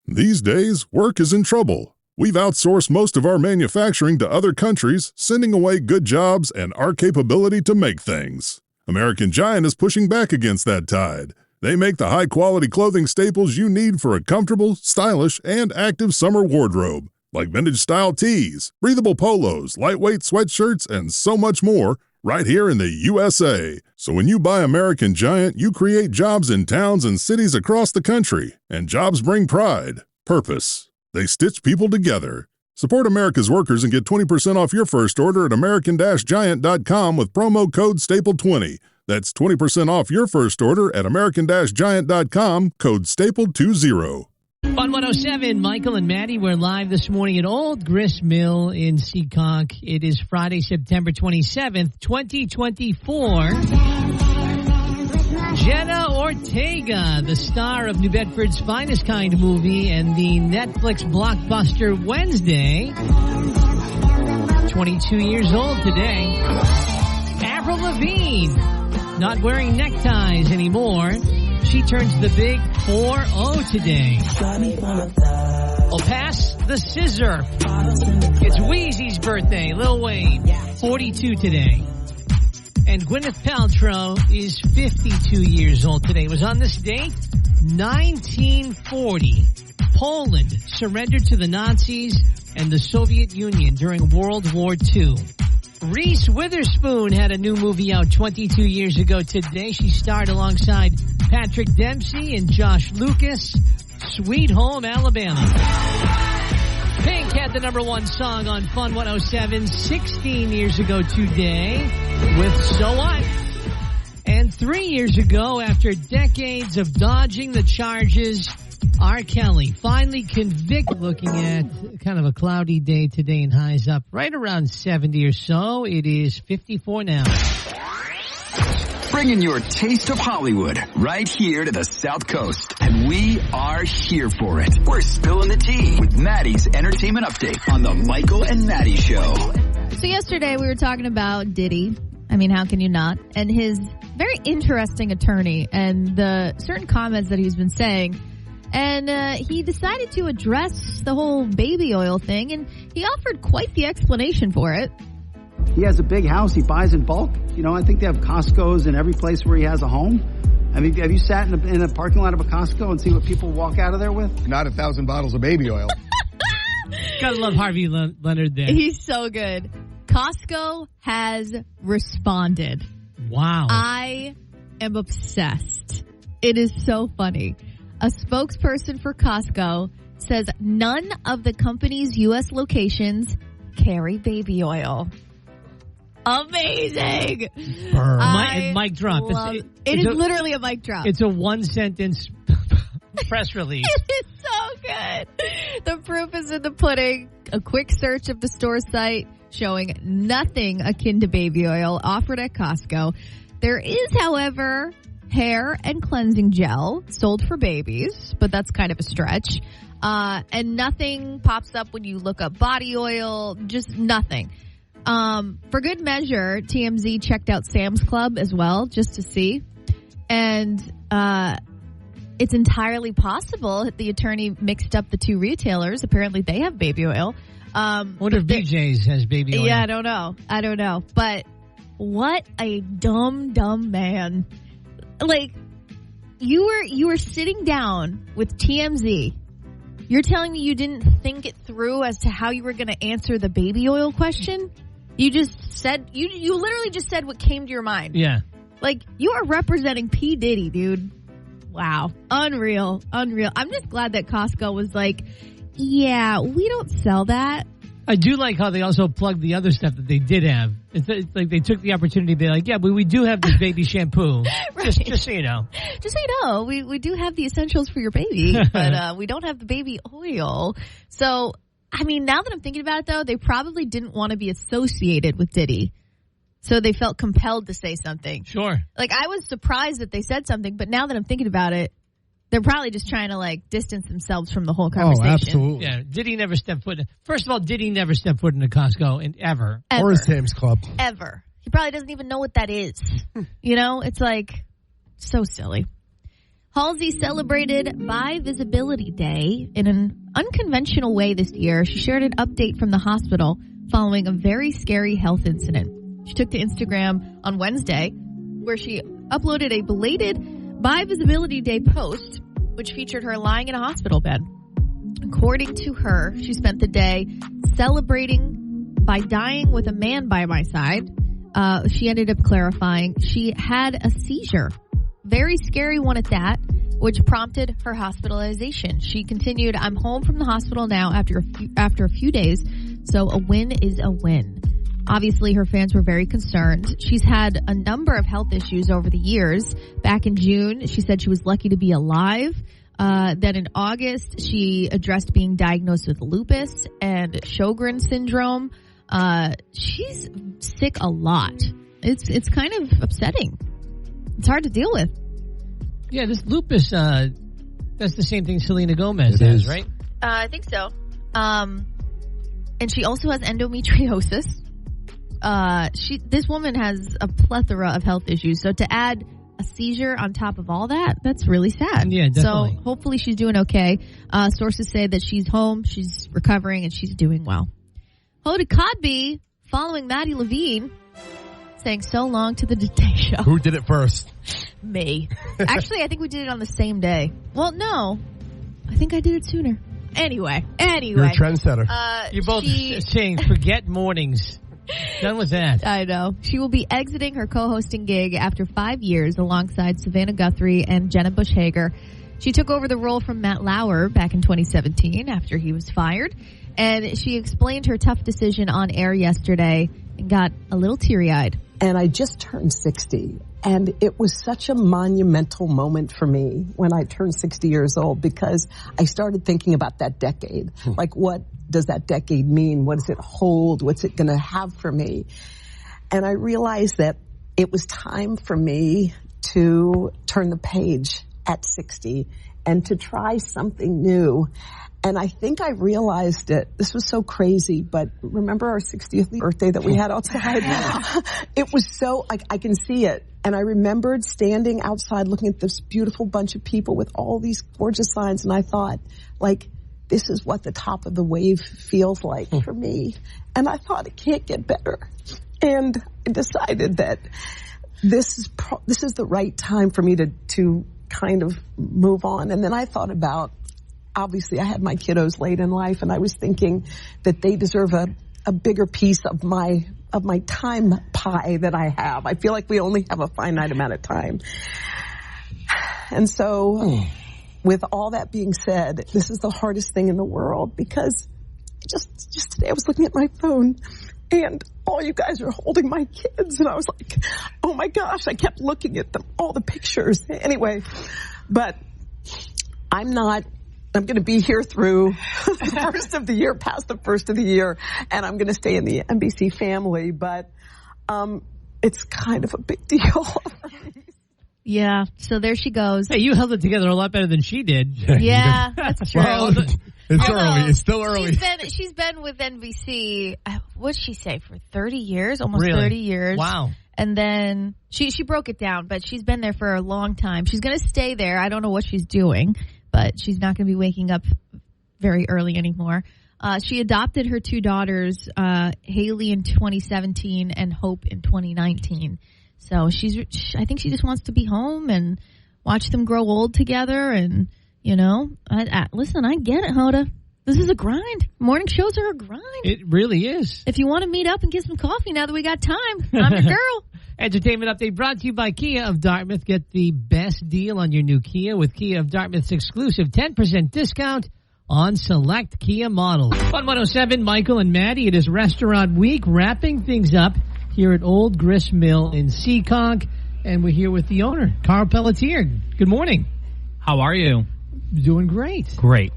These days, work is in trouble. We've outsourced most of our manufacturing to other countries, sending away good jobs and our capability to make things. American Giant is pushing back against that tide. They make the high-quality clothing staples you need for a comfortable, stylish, and active summer wardrobe, like vintage-style tees, breathable polos, lightweight sweatshirts, and so much more, right here in the USA. So when you buy American Giant, you create jobs in towns and cities across the country, and jobs bring pride, purpose. They stitch people together. Support America's workers and get 20% off your first order at American-Giant.com with promo code STAPLE20. That's 20% off your first order at American-Giant.com, code STAPLE20. Fun 107, Michael and Maddie, we're live this morning at Old Grist Mill in Seekonk. It is Friday, September 27th, 2024. Jenna Ortega, the star of New Bedford's Finest Kind movie and the Netflix blockbuster Wednesday, 22 years old today. Avril Lavigne, not wearing neckties anymore. She turns the big 4-0 today. We'll pass the scissor. It's Wheezy's birthday, Lil Wayne, 42 today. And Gwyneth Paltrow is 52 years old today. It was on this date, 1940. Poland surrendered to the Nazis and the Soviet Union during World War II. Reese Witherspoon had a new movie out 22 years ago today. She starred alongside Patrick Dempsey and Josh Lucas, Sweet Home Alabama. Pink had the number one song on Fun 107 16 years ago today with So What? And 3 years ago, after decades of dodging the charges, R. Kelly finally convicted. Looking at kind of a cloudy day today and highs up right around 70 or so. It is 54 now. Bringing your taste of Hollywood right here to the South Coast. And we are here for it. We're spilling the tea with Maddie's entertainment update on the Michael and Maddie Show. So yesterday we were talking about Diddy. I mean, how can you not? And his very interesting attorney and the certain comments that he's been saying. And he decided to address the whole baby oil thing, and he offered quite the explanation for it. He has a big house. He buys in bulk. You know, I think they have Costco's in every place where he has a home. I mean, have you sat in a parking lot of a Costco and see what people walk out of there with? Not 1,000 bottles of baby oil. Gotta love Harvey Leonard there. He's so good. Costco has responded. Wow. I am obsessed. It is so funny. A spokesperson for Costco says none of the company's U.S. locations carry baby oil. Amazing. Mic drop. It is literally a mic drop. It's a one-sentence press release. It is so good. The proof is in the pudding. A quick search of the store site showing nothing akin to baby oil offered at Costco. There is, however, hair and cleansing gel sold for babies, but that's kind of a stretch. And nothing pops up when you look up body oil, just nothing. For good measure, TMZ checked out Sam's Club as well, just to see. And it's entirely possible that the attorney mixed up the two retailers. Apparently they have baby oil. What if BJ's has baby oil? Yeah, I don't know. But what a dumb man. Like, you were sitting down with TMZ. You're telling me you didn't think it through as to how you were going to answer the baby oil question? You just said, you literally just said what came to your mind. Yeah. Like, you are representing P. Diddy, dude. Wow. Unreal. I'm just glad that Costco was like, yeah, we don't sell that. I do like how they also plugged the other stuff that they did have. It's like they took the opportunity to be like, yeah, but we do have this baby shampoo. Right. Just so you know. Just so you know, we do have the essentials for your baby, but we don't have the baby oil. So, I mean, now that I'm thinking about it, though, they probably didn't want to be associated with Diddy. So they felt compelled to say something. Sure. Like, I was surprised that they said something, but now that I'm thinking about it, they're probably just trying to, like, distance themselves from the whole conversation. Oh, absolutely. Yeah, Diddy never stepped foot in. First of all, Diddy never stepped foot into Costco ever. Or a Sam's Club. Ever. He probably doesn't even know what that is. You know? It's like, so silly. Halsey celebrated Bi Visibility Day in an unconventional way this year. She shared an update from the hospital following a very scary health incident. She took to Instagram on Wednesday, where she uploaded a belated Bi Visibility Day post, which featured her lying in a hospital bed. According to her, she spent the day celebrating by dying with a man by my side. She ended up clarifying she had a seizure. Very scary one at that, which prompted her hospitalization. She continued, I'm home from the hospital now after a few days, so a win is a win. Obviously, her fans were very concerned. She's had a number of health issues over the years. Back in June, she said she was lucky to be alive. Then in August, she addressed being diagnosed with lupus and Sjogren's syndrome. She's sick a lot. It's kind of upsetting. It's hard to deal with. Yeah, this lupus, that's the same thing Selena Gomez has, right? I think so. And she also has endometriosis. This woman has a plethora of health issues. So to add a seizure on top of all that, that's really sad. Yeah, definitely. So hopefully she's doing okay. Sources say that she's home, she's recovering, and she's doing well. Hoda Kotb following Maddie Levine, saying so long to the Today Show. Who did it first? Me. Actually, I think we did it on the same day. Well, no. I think I did it sooner. Anyway. You're a trendsetter. You're both saying forget mornings. Done with that. I know. She will be exiting her co-hosting gig after 5 years alongside Savannah Guthrie and Jenna Bush Hager. She took over the role from Matt Lauer back in 2017 after he was fired. And she explained her tough decision on air yesterday and got a little teary-eyed. And I just turned 60. And it was such a monumental moment for me when I turned 60 years old, because I started thinking about that decade. Like, what does that decade mean? What does it hold? What's it going to have for me? And I realized that it was time for me to turn the page at 60 and to try something new. And I think I realized it. This was so crazy, but remember our 60th birthday that we had outside? It was so, I can see it. And I remembered standing outside looking at this beautiful bunch of people with all these gorgeous signs. And I thought, like, this is what the top of the wave feels like for me. And I thought, it can't get better. And I decided that this is the right time for me to kind of move on. And then I thought about, obviously I had my kiddos late in life, and I was thinking that they deserve a bigger piece of my time pie that I have. I feel like we only have a finite amount of time. And so with all that being said, this is the hardest thing in the world, because just today I was looking at my phone and all you guys are holding my kids, and I was like, oh my gosh, I kept looking at them, all the pictures. Anyway, but I'm going to be here through the first of the year, past the first of the year, and I'm going to stay in the NBC family, but it's kind of a big deal. Yeah, so there she goes. Hey, you held it together a lot better than she did. Yeah, that's true. Well, it's early. It's still early. She's been with NBC, what'd she say, for 30 years? Almost Really? 30 years. Wow. And then she broke it down, but she's been there for a long time. She's going to stay there. I don't know what she's doing, but she's not going to be waking up very early anymore. She adopted her two daughters, Haley in 2017 and Hope in 2019. So I think she just wants to be home and watch them grow old together. And, you know, listen, I get it, Hoda. This is a grind. Morning shows are a grind. It really is. If you want to meet up and get some coffee now that we got time, I'm your girl. Entertainment update brought to you by Kia of Dartmouth. Get the best deal on your new Kia with Kia of Dartmouth's exclusive 10% discount on select Kia models. Fun 107, Michael and Maddie. It is Restaurant Week, wrapping things up here at Old Grist Mill in Seekonk. And we're here with the owner, Carl Pelletier. Good morning. How are you? Doing great. Great.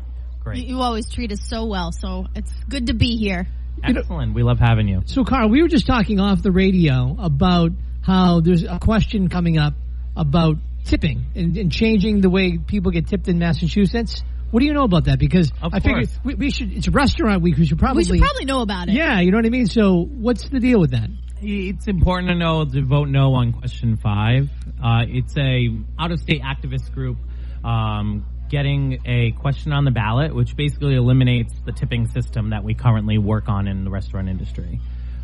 You always treat us so well, so it's good to be here. Excellent. We love having you. So, Carl, we were just talking off the radio about how there's a question coming up about tipping and changing the way people get tipped in Massachusetts. What do you know about that? Because I figured we should. It's Restaurant Week. We should probably know about it. Yeah, you know what I mean. So, what's the deal with that? It's important to know to vote no on question 5. It's a out-of-state activist group getting a question on the ballot, which basically eliminates the tipping system that we currently work on in the restaurant industry.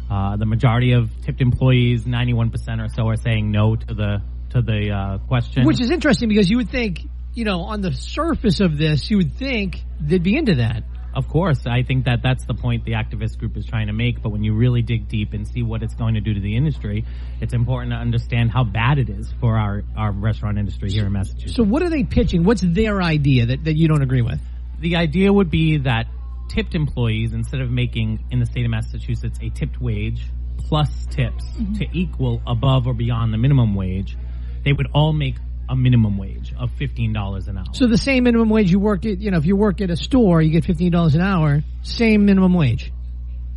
The majority of tipped employees, 91% or so, are saying no to the question. Which is interesting because you would think, on the surface of this, you would think they'd be into that. Of course, I think that's the point the activist group is trying to make, but when you really dig deep and see what it's going to do to the industry, it's important to understand how bad it is for our restaurant industry here in Massachusetts. So what are they pitching? What's their idea that you don't agree with? The idea would be that tipped employees, instead of making, in the state of Massachusetts, a tipped wage plus tips to equal above or beyond the minimum wage, they would all make a minimum wage of $15 an hour. So the same minimum wage you work at, if you work at a store, you get $15 an hour, same minimum wage.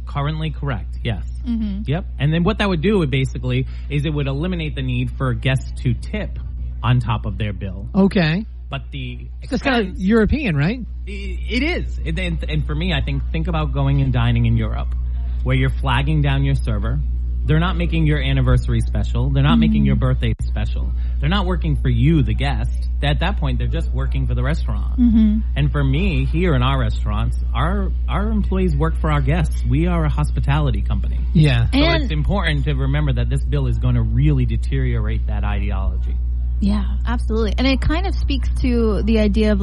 Currently correct, yes. Mm-hmm. Yep. And then what that would do basically is it would eliminate the need for guests to tip on top of their bill. Okay. But the That's kind of European, right? It is. And for me, I think about going and dining in Europe where you're flagging down your server. They're not making your anniversary special. They're not making your birthday special. They're not working for you, the guest. At that point, they're just working for the restaurant. Mm-hmm. And for me, here in our restaurants, our employees work for our guests. We are a hospitality company. Yeah. So it's important to remember that this bill is going to really deteriorate that ideology. Yeah, absolutely. And it kind of speaks to the idea of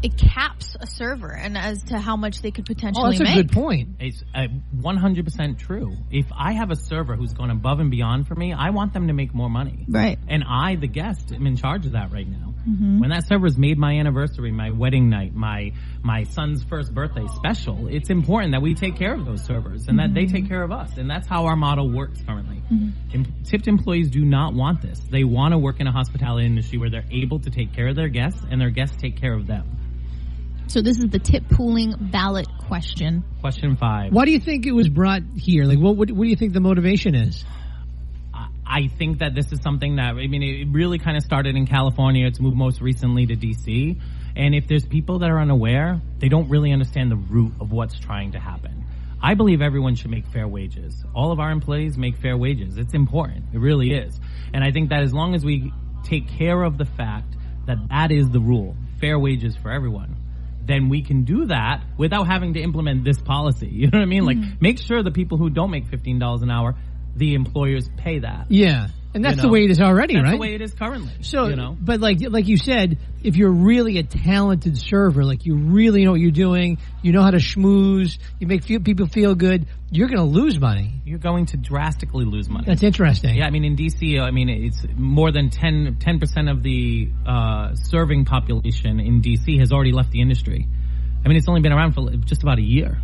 it caps a server and as to how much they could potentially make. Oh, that's a good point. It's 100% true. If I have a server who's gone above and beyond for me, I want them to make more money. Right. And I, the guest, am in charge of that right now. Mm-hmm. When that server's made my anniversary, my wedding night, my son's first birthday special, it's important that we take care of those servers and that they take care of us. And that's how our model works currently. Tipped employees do not want this. They want to work in a hospitality industry where they're able to take care of their guests and their guests take care of them. So this is the tip pooling ballot question. Question 5. Why do you think it was brought here? What do you think the motivation is? I think that this is something that, it really kind of started in California. It's moved most recently to D.C. And if there's people that are unaware, they don't really understand the root of what's trying to happen. I believe everyone should make fair wages. All of our employees make fair wages. It's important. It really is. And I think that as long as we take care of the fact that that is the rule, fair wages for everyone, then we can do that without having to implement this policy. You know what I mean? Make sure the people who don't make $15 an hour, the employers pay that. Yeah. And that's the way it is already, right? That's the way it is currently. So, but like you said, if you're really a talented server, you really know what you're doing, you know how to schmooze, you make people feel good, you're going to lose money. You're going to drastically lose money. That's interesting. Yeah, in D.C., it's more than 10% of the serving population in D.C. has already left the industry. It's only been around for just about a year.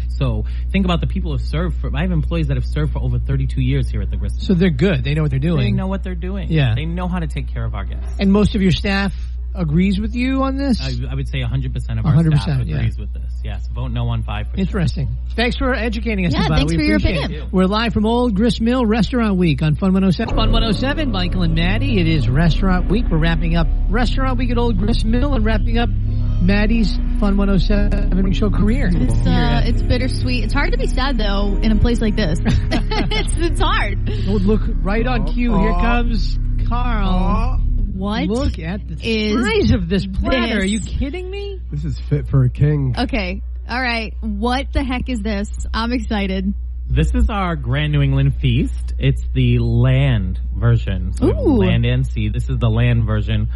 So think about the people who have served I have employees that have served for over 32 years here at the Gristle. So they're good. They know what they're doing. They know what they're doing. Yeah. They know how to take care of our guests. And most of your staff agrees with you on this? I would say 100% of our staff agrees with this. Yes. Vote no on 5%. Interesting. Thanks for educating us. Yeah, thanks for your opinion. We're live from Old Grist Mill Restaurant Week on Fun 107. Fun 107, Michael and Maddie. It is Restaurant Week. We're wrapping up Restaurant Week at Old Grist Mill and wrapping up Maddie's Fun 107 show career. It's bittersweet. It's hard to be sad, though, in a place like this. it's hard. Oh, look, right on cue. Here comes Carl. What? Look at the size of this platter. Are you kidding me? This is fit for a king. Okay. All right. What the heck is this? I'm excited. This is our Grand New England Feast. It's the land version. So land and sea. This is the land version.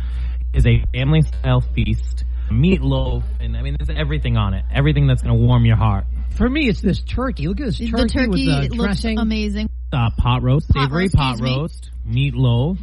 It's a family-style feast. Meatloaf, and there's everything on it. Everything that's going to warm your heart. For me, it's this turkey. Look at this turkey, the turkey with the looks dressing. Amazing. Pot roast, savory pot roast, meatloaf,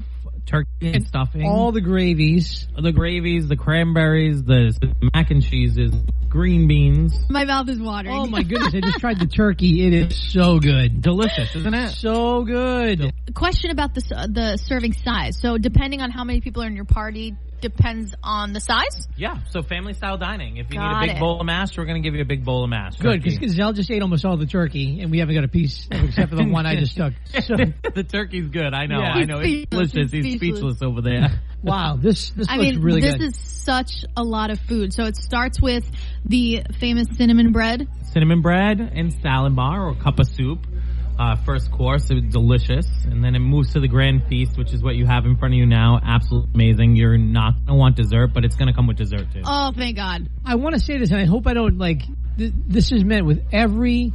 turkey and stuffing. All the gravies. The cranberries, the mac and cheeses, green beans. My mouth is watering. Oh, my goodness. I just tried the turkey. It is so good. Delicious, isn't it? So good. Question about the serving size. So depending on how many people are in your party, depends on the size? Yeah, so family style dining. If you need a big bowl of mash, we're going to give you a big bowl of mash. Good, because Gazelle just ate almost all the turkey, and we haven't got a piece except for the one I just took. So, the turkey's good. I know. Yeah. I know. It's delicious. He's speechless over there. Wow, this looks really good. This is such a lot of food. So it starts with the famous cinnamon bread. Cinnamon bread and salad bar or cup of soup. first course. It was delicious. And then it moves to the grand feast, which is what you have in front of you now. Absolutely amazing. You're not going to want dessert, but it's going to come with dessert, too. Oh, thank God. I want to say this, and I hope I don't, this is meant with every,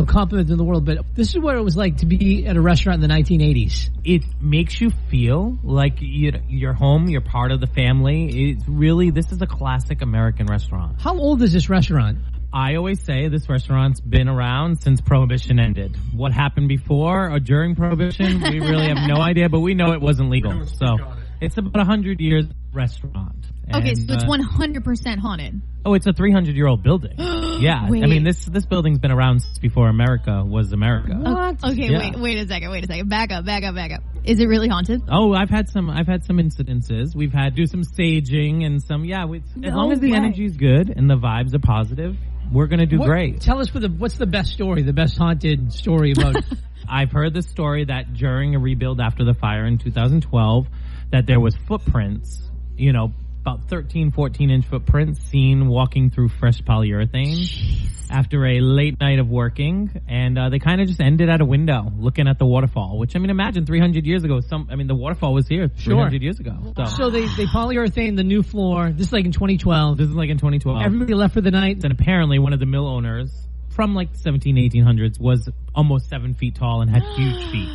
compliment in the world, but this is what it was like to be at a restaurant in the 1980s. It makes you feel like you're home, you're part of the family. This is a classic American restaurant. How old is this restaurant? I always say this restaurant's been around since Prohibition ended. What happened before or during Prohibition, we really have no idea, but we know it wasn't legal. So it's about 100 years restaurant. Okay, so it's 100% haunted. Oh, it's a 300-year-old building. Yeah. Wait. I mean, this building's been around since before America was America. What? Okay, Yeah. wait a second. Back up. Is it really haunted? Oh, I've had some incidences. We've had do some staging and some, as long as the energy's good and the vibes are positive, we're going to do great. Tell us what's the best story, the best haunted story about I've heard the story that during a rebuild after the fire in 2012, that there was footprints, about 13, 14-inch footprints seen walking through fresh polyurethane after a late night of working. And they kind of just ended at a window looking at the waterfall, which, imagine 300 years ago. The waterfall was here 300 years ago. So they polyurethane the new floor. This is like in 2012. Everybody left for the night. And apparently one of the mill owners from like 1800s was almost 7 feet tall and had huge feet.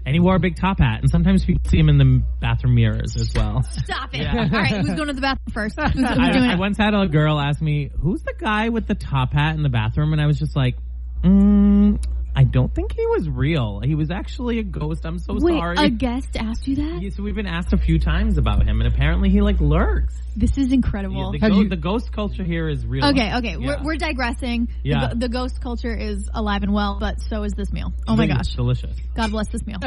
And he wore a big top hat, and sometimes people see him in the bathroom mirrors as well. Stop it. Yeah. All right, who's going to the bathroom first? Who's doing I it? once had a girl ask me, who's the guy with the top hat in the bathroom? And I was just like, I don't think he was real. He was actually a ghost. I'm so sorry. Wait, a guest asked you that? Yeah, so we've been asked a few times about him, and apparently he lurks. This is incredible. Yeah, the ghost culture here is real. Okay. Yeah. We're digressing. Yeah. The ghost culture is alive and well, but so is this meal. Oh my gosh. Delicious. God bless this meal.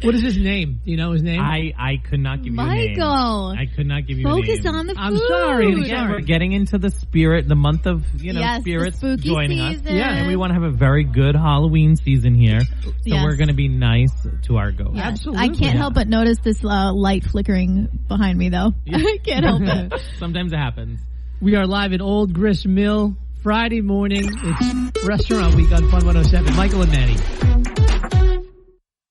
What is his name? Do you know his name? I could not give you a name. Michael. I could not give you a name. Focus on the food. I'm sorry. And again, we're getting into the spirit, the month of, yes, spirits the spooky joining season. us. Yeah, and we want to have a very good Halloween season here. So Yes. we're going to be nice to our ghosts. Yes. Absolutely. I can't help but notice this light flickering behind me, though. I can't help it. Sometimes it happens. We are live at Old Grist Mill, Friday morning. It's Restaurant Week on Fun 107. Michael and Maddie.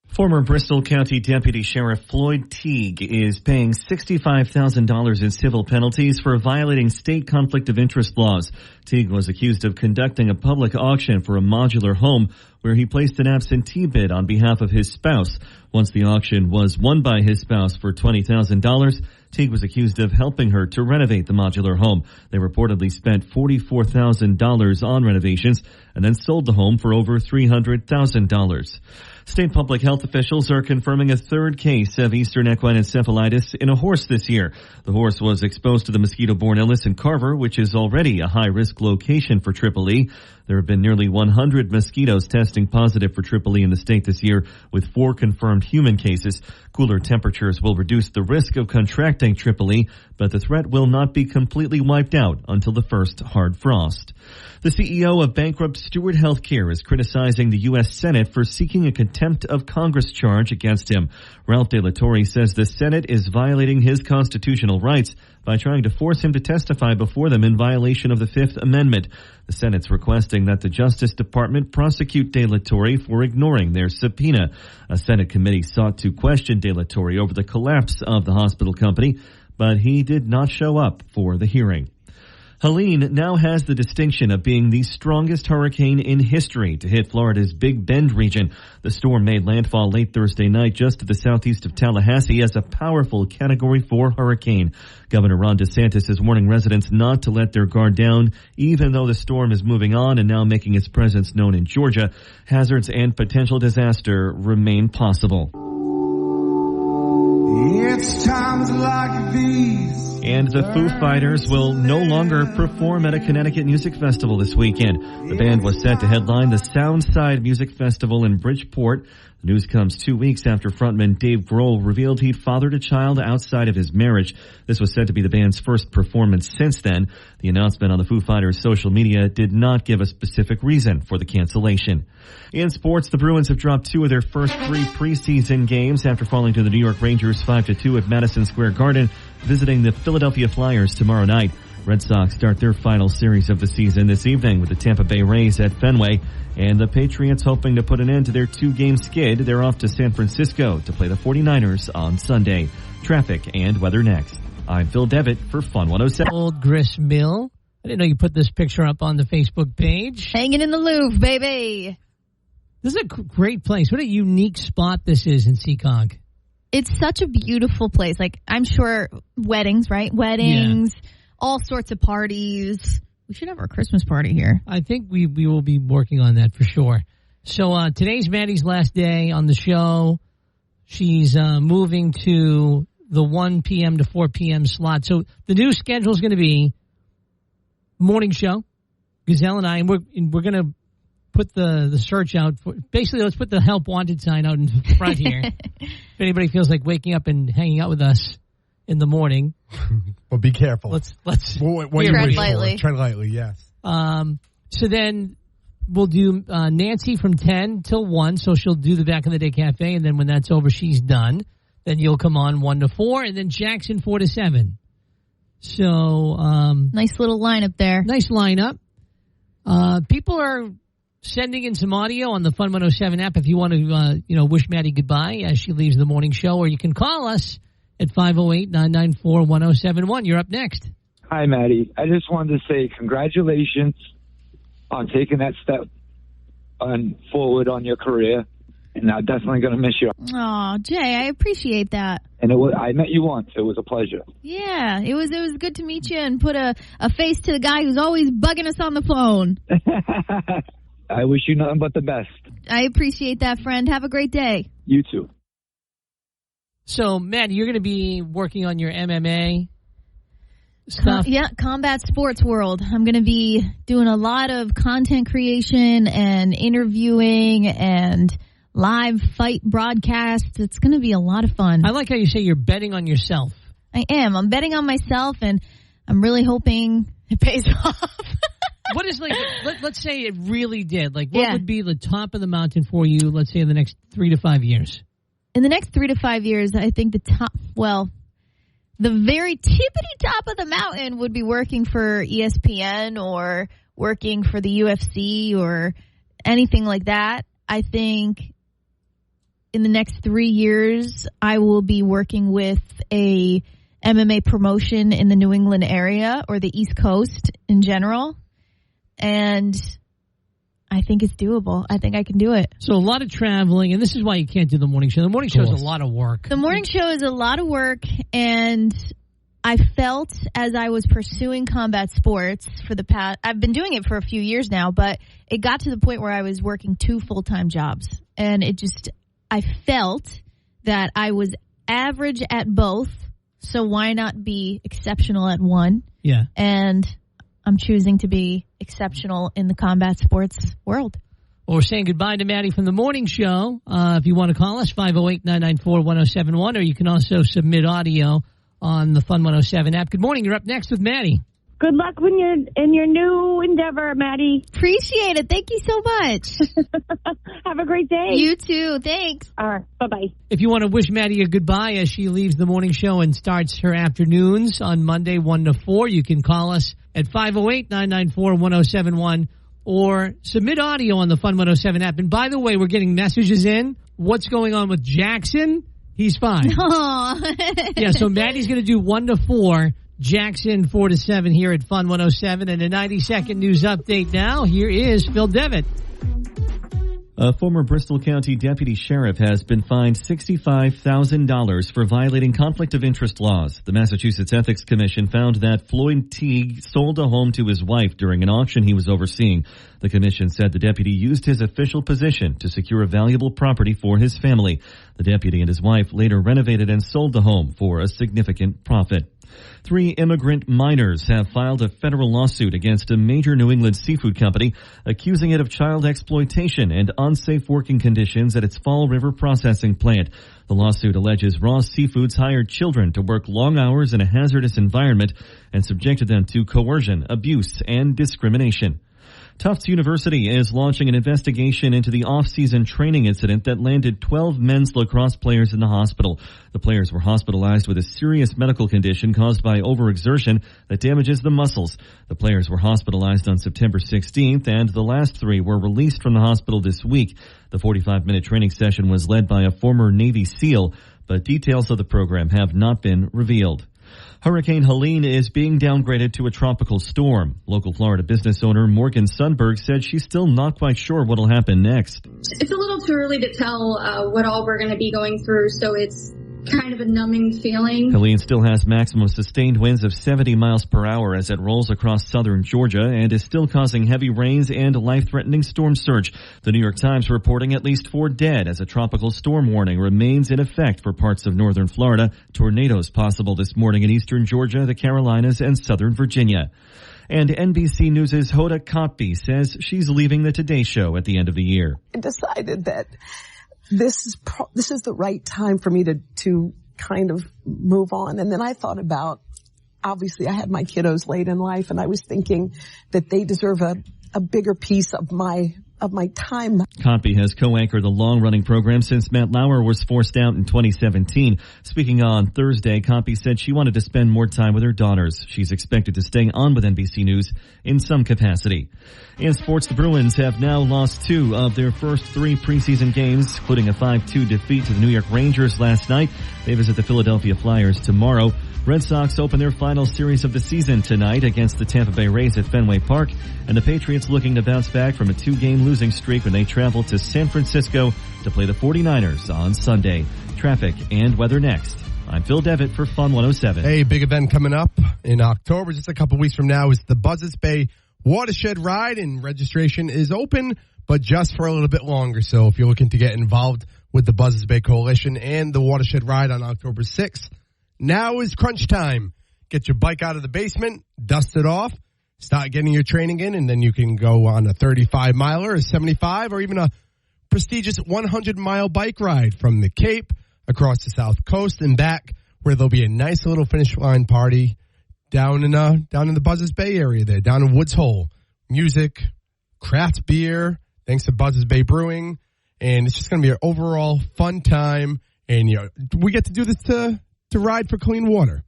Former Bristol County Deputy Sheriff Floyd Teague is paying $65,000 in civil penalties for violating state conflict of interest laws. Teague was accused of conducting a public auction for a modular home where he placed an absentee bid on behalf of his spouse. Once the auction was won by his spouse for $20,000, Teague was accused of helping her to renovate the modular home. They reportedly spent $44,000 on renovations and then sold the home for over $300,000. State public health officials are confirming a third case of Eastern equine encephalitis in a horse this year. The horse was exposed to the mosquito-borne illness in Carver, which is already a high-risk location for Triple E. There have been nearly 100 mosquitoes testing positive for Triple E in the state this year, with 4 confirmed human cases. Cooler temperatures will reduce the risk of contracting Triple E, but the threat will not be completely wiped out until the first hard frost. The CEO of bankrupt Steward Healthcare is criticizing the U.S. Senate for seeking a contempt of Congress charge against him. Ralph De La Torre says the Senate is violating his constitutional rights by trying to force him to testify before them in violation of the Fifth Amendment. The Senate's requesting that the Justice Department prosecute De La Torre for ignoring their subpoena. A Senate committee sought to question De La Torre over the collapse of the hospital company, but he did not show up for the hearing. Helene now has the distinction of being the strongest hurricane in history to hit Florida's Big Bend region. The storm made landfall late Thursday night just to the southeast of Tallahassee as a powerful Category 4 hurricane. Governor Ron DeSantis is warning residents not to let their guard down, even though the storm is moving on and now making its presence known in Georgia. Hazards and potential disaster remain possible. It's times like these. And the Foo Fighters will no longer perform at a Connecticut music festival this weekend. The band was set to headline the Soundside Music Festival in Bridgeport. The news comes 2 weeks after frontman Dave Grohl revealed he'd fathered a child outside of his marriage. This was said to be the band's first performance since then. The announcement on the Foo Fighters' social media did not give a specific reason for the cancellation. In sports, the Bruins have dropped 2 of their first 3 preseason games after falling to the New York Rangers 5-2 at Madison Square Garden, visiting the Philadelphia Flyers tomorrow night. Red Sox start their final series of the season this evening with the Tampa Bay Rays at Fenway, and the Patriots hoping to put an end to their 2-game skid. They're off to San Francisco to play the 49ers on Sunday. Traffic and weather next. I'm Phil Devitt for Fun 107. Old grist mill. I didn't know you put this picture up on the Facebook page. Hanging in the Louvre, baby. This is a great place. What a unique spot this is in Seekonk. It's such a beautiful place. Like, I'm sure weddings, right? Weddings, all sorts of parties. We should have our Christmas party here. I think we will be working on that for sure. So today's Maddie's last day on the show. She's moving to the 1 p.m. to 4 p.m. slot. So the new schedule is going to be morning show, Gazelle and I, and we're going to put the search out for, basically let's put the help wanted sign out in front here. If anybody feels like waking up and hanging out with us in the morning. Well, be careful. Let's tread lightly. Tread lightly, yes. So then we'll do Nancy from 10 till 1, so she'll do the Back in the Day Cafe, and then when that's over, she's done. Then you'll come on 1 to 4, and then Jackson 4 to 7. So nice little lineup there. Nice lineup. People are sending in some audio on the Fun 107 app if you want to wish Maddie goodbye as she leaves the morning show, or you can call us at 508-994-1071. You're up next. Hi, Maddie. I just wanted to say congratulations on taking that step forward on your career, and I'm definitely going to miss you. Aw, Jay, I appreciate that. And I met you once. It was a pleasure. Yeah, it was good to meet you and put a face to the guy who's always bugging us on the phone. I wish you nothing but the best. I appreciate that, friend. Have a great day. You too. So, Matt, you're going to be working on your MMA stuff? Combat sports world. I'm going to be doing a lot of content creation and interviewing and live fight broadcasts. It's going to be a lot of fun. I like how you say you're betting on yourself. I am. I'm betting on myself, and I'm really hoping it pays off. What is, let's say it really did. What would be the top of the mountain for you, let's say, in the next 3 to 5 years? In the next 3 to 5 years, I think the very tippity top of the mountain would be working for ESPN or working for the UFC or anything like that. I think in the next 3 years, I will be working with a MMA promotion in the New England area or the East Coast in general. And I think it's doable. I think I can do it. So a lot of traveling, and this is why you can't do the morning show. The morning show is a lot of work. The morning show is a lot of work, and I felt as I was pursuing combat sports for the past, I've been doing it for a few years now, but it got to the point where I was working 2 full-time jobs. And I felt that I was average at both, so why not be exceptional at one? Yeah. And I'm choosing to be exceptional in the combat sports world. Well, we're saying goodbye to Maddie from the morning show. If you want to call us, 508-994-1071, or you can also submit audio on the Fun 107 app. Good morning. You're up next with Maddie. Good luck when you're in your new endeavor, Maddie. Appreciate it. Thank you so much. Have a great day. You too. Thanks. All right. Bye-bye. If you want to wish Maddie a goodbye as she leaves the morning show and starts her afternoons on Monday 1 to 4, you can call us at 508-994-1071 or submit audio on the Fun 107 app. And by the way, we're getting messages in. What's going on with Jackson? He's fine. Yeah, so Maddie's going to do 1 to 4. Jackson 4 to 7 here at Fun 107, and a 90-second news update now. Here is Phil Devitt. A former Bristol County deputy sheriff has been fined $65,000 for violating conflict of interest laws. The Massachusetts Ethics Commission found that Floyd Teague sold a home to his wife during an auction he was overseeing. The commission said the deputy used his official position to secure a valuable property for his family. The deputy and his wife later renovated and sold the home for a significant profit. 3 immigrant miners have filed a federal lawsuit against a major New England seafood company, accusing it of child exploitation and unsafe working conditions at its Fall River processing plant. The lawsuit alleges Raw Seafoods hired children to work long hours in a hazardous environment and subjected them to coercion, abuse, and discrimination. Tufts University is launching an investigation into the off-season training incident that landed 12 men's lacrosse players in the hospital. The players were hospitalized with a serious medical condition caused by overexertion that damages the muscles. The players were hospitalized on September 16th, and the last 3 were released from the hospital this week. The 45-minute training session was led by a former Navy SEAL, but details of the program have not been revealed. Hurricane Helene is being downgraded to a tropical storm. Local Florida business owner Morgan Sundberg said she's still not quite sure what'll happen next. It's a little too early to tell what all we're going to be going through, so it's kind of a numbing feeling. Helene still has maximum sustained winds of 70 miles per hour as it rolls across southern Georgia and is still causing heavy rains and life-threatening storm surge. The New York Times reporting at least 4 dead as a tropical storm warning remains in effect for parts of northern Florida. Tornadoes possible this morning in eastern Georgia, the Carolinas, and southern Virginia. And NBC News' Hoda Kotb says she's leaving the Today Show at the end of the year. I decided that this is the right time for me to kind of move on. And then I thought about, obviously I had my kiddos late in life, and I was thinking that they deserve a bigger piece of my time. Kotb has co-anchored the long-running program since Matt Lauer was forced out in 2017. Speaking on Thursday, Kotb said she wanted to spend more time with her daughters. She's expected to stay on with NBC News in some capacity. In sports, the Bruins have now lost 2 of their first 3 preseason games, including a 5-2 defeat to the New York Rangers last night. They visit the Philadelphia Flyers tomorrow. Red Sox open their final series of the season tonight against the Tampa Bay Rays at Fenway Park, and the Patriots looking to bounce back from a 2-game losing streak when they travel to San Francisco to play the 49ers on Sunday. Traffic and weather next. I'm Phil Devitt for Fun 107. Hey, big event coming up in October, just a couple weeks from now, is the Buzzards Bay Watershed Ride, and registration is open, but just for a little bit longer. So if you're looking to get involved with the Buzzards Bay Coalition and the Watershed Ride on October 6th, now is crunch time. Get your bike out of the basement, dust it off, start getting your training in, and then you can go on a 35-miler, a 75, or even a prestigious 100-mile bike ride from the Cape across the South Coast and back, where there'll be a nice little finish line party down in the Buzzards Bay area there, down in Woods Hole. Music, craft beer, thanks to Buzzards Bay Brewing, and it's just going to be an overall fun time. And we get to do this to ride for clean water.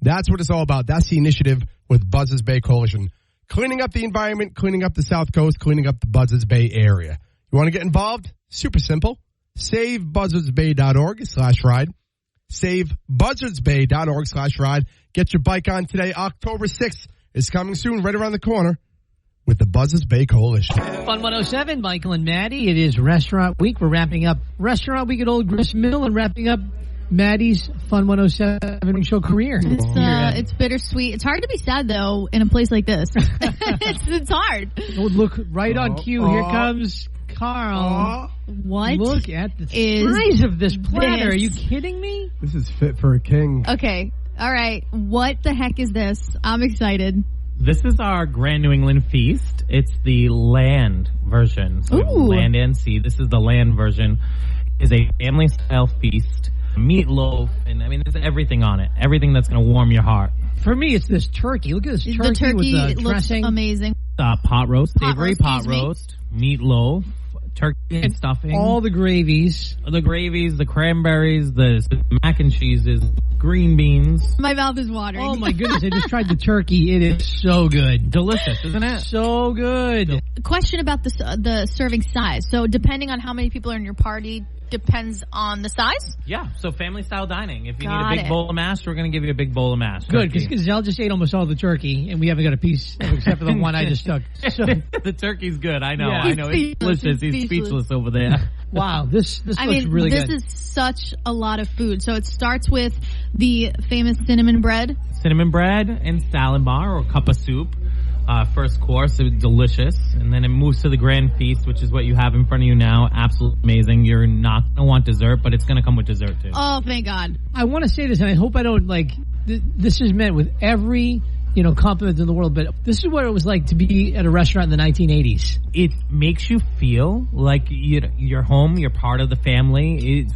That's what it's all about. That's the initiative with Buzzards Bay Coalition. Cleaning up the environment, cleaning up the South Coast, cleaning up the Buzzards Bay area. You want to get involved? Super simple. SaveBuzzardsBay.org/ride. SaveBuzzardsBay.org/ride. Get your bike on today. October 6th is coming soon, right around the corner, with the Buzzards Bay Coalition. Fun 107, Michael and Maddie. It is Restaurant Week. We're wrapping up Restaurant Week at Old Grist Mill and wrapping up Maddie's Fun 107 show career. It's bittersweet. It's hard to be sad, though, in a place like this. it's hard. Oh, look, right on cue. Here comes Carl. What? Look at the size of this platter. Are you kidding me? This is fit for a king. Okay. All right. What the heck is this? I'm excited. This is our Grand New England Feast. It's the land version. So land and sea. This is the land version. It's a family-style feast. Meatloaf, and I mean, there's everything on it. Everything that's going to warm your heart. For me, it's this turkey. Look at this turkey. The turkey with the looks dressing. amazing. Pot roast, savory pot roast, meatloaf, turkey and stuffing. All the gravies. The cranberries, the mac and cheeses, green beans. My mouth is watering. Oh, my goodness. I just tried the turkey. It is so good. Delicious, isn't it? So good. Question about the serving size. So depending on how many people are in your party, depends on the size? Yeah, so family style dining. If you need a big bowl of mash, we're going to give you a big bowl of mash. Good, because Gazelle just ate almost all the turkey, and we haven't got a piece except for the one I just took. So the turkey's good. I know. Yeah. I know. It's delicious. He's speechless over there. Wow, this looks really good. This is such a lot of food. So it starts with the famous cinnamon bread. Cinnamon bread and salad bar or cup of soup. First course, it was delicious, and then it moves to the grand feast, which is what you have in front of you now. Absolutely amazing. You're not going to want dessert, but it's going to come with dessert too. Oh, thank God. I want to say this, and I hope I don't this is meant with every compliment in the world, but this is what it was like to be at a restaurant in the 1980s. It makes you feel like you're home, you're part of the family.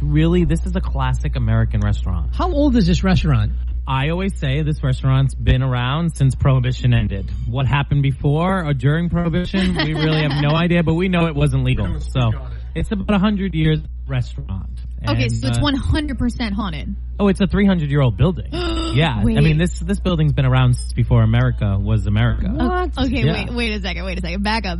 This is a classic American restaurant. How old is this restaurant? I always say this restaurant's been around since Prohibition ended. What happened before or during Prohibition, we really have no idea, but we know it wasn't legal. So it's about 100 years restaurant. Okay, so it's 100% haunted. Oh, it's a 300-year-old building. Yeah. Wait. I mean, this building's been around since before America was America. What? Okay, Yeah. wait a second. Back up.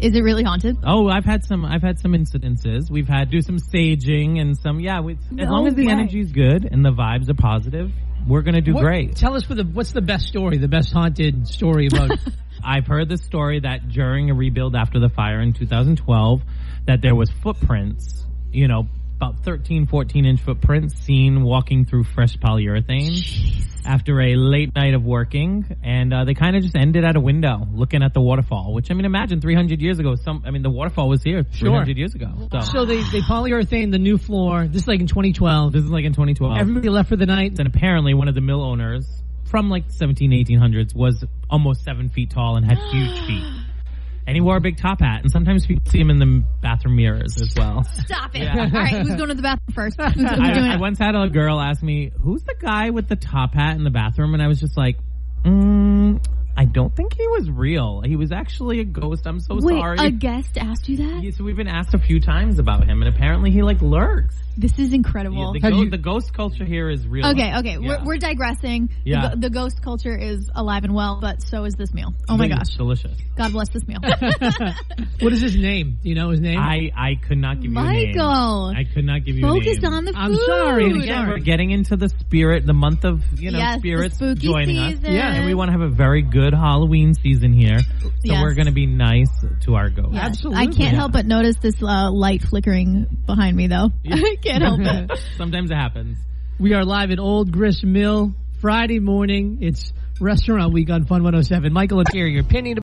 Is it really haunted? Oh, I've had some incidences. We've had do some staging and some, as long as the energy's good and the vibes are positive, we're going to do great. Tell us what's the best story, the best haunted story about it? I've heard the story that during a rebuild after the fire in 2012, that there was footprints, about 13, 14-inch footprints seen walking through fresh polyurethane after a late night of working. And they kind of just ended at a window looking at the waterfall, which, imagine 300 years ago. The waterfall was here 300 years ago. So they polyurethane the new floor. This is like in 2012. Everybody left for the night. And apparently one of the mill owners from like 1800s was almost 7 feet tall and had huge feet. And he wore a big top hat, and sometimes people see him in the bathroom mirrors as well. Stop it. Yeah. All right, who's going to the bathroom first? Who's doing I it? once had a girl ask me, who's the guy with the top hat in the bathroom? And I was just like, I don't think he was real. He was actually a ghost. I'm so sorry. Wait, a guest asked you that? Yeah, so we've been asked a few times about him, and apparently he lurks. This is incredible. The ghost culture here is real. Okay. Yeah. We're digressing. Yeah. The ghost culture is alive and well, but so is this meal. Oh my gosh. Delicious. God bless this meal. What is his name? Do you know his name? I could not give you a name. Michael. I could not give you a name. Focus on the food. I'm sorry. And again, we're getting into the spirit, the month of, spirits the spooky joining season. us. Yeah. And we want to have a very good Halloween season here. So Yes. we're going to be nice to our ghosts. Yes. Absolutely. I can't help but notice this light flickering behind me, though. I can't help it. Sometimes it happens. We are live at Old Grist Mill Friday morning. It's Restaurant Week on Fun 107. Michael and here, your opinion.